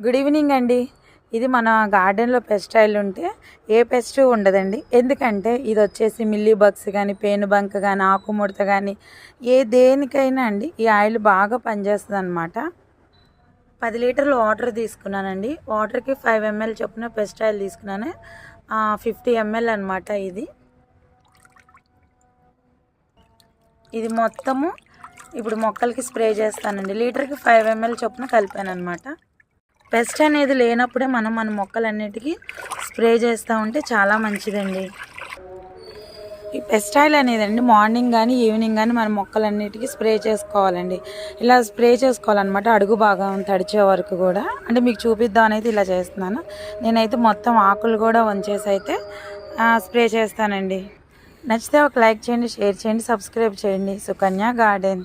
Good evening అండి. ఇది మన గార్డెన్లో పెస్ట్ ఆయిల్ ఉంటే ఏ పెస్ట్ ఉండదండి. ఎందుకంటే ఇది వచ్చేసి మిల్లీ బగ్స్ కానీ, పేనుబంక కానీ, ఆకుముడత కానీ దేనికైనా అండి ఈ ఆయిల్ బాగా పనిచేస్తుంది అనమాట. 10 లీటర్లు వాటర్ తీసుకున్నానండి. వాటర్కి 5 ml చొప్పున పెస్ట్ ఆయిల్ తీసుకున్నాను. 50 ml అనమాట. ఇది మొత్తము ఇప్పుడు మొక్కలకి స్ప్రే చేస్తానండి. లీటర్కి 5 ml చొప్పున కలిపాను అనమాట. పెస్ట్ అనేది లేనప్పుడే మనం మన మొక్కలన్నిటికీ స్ప్రే చేస్తూ ఉంటే చాలా మంచిదండి. ఈ పెస్ట్ ఆయిల్ అనేదండి మార్నింగ్ కానీ ఈవినింగ్ కానీ మన మొక్కలన్నిటికీ స్ప్రే చేసుకోవాలండి. ఇలా స్ప్రే చేసుకోవాలన్నమాట, అడుగు భాగం తడిచే వరకు కూడా. అంటే మీకు చూపిద్దాం అయితే ఇలా చేస్తున్నాను. నేనైతే మొత్తం ఆకులు కూడా వంచేసి అయితే స్ప్రే చేస్తానండి. నచ్చితే ఒక లైక్ చేయండి, షేర్ చేయండి, సబ్స్క్రైబ్ చేయండి. సుకన్య గార్డెన్.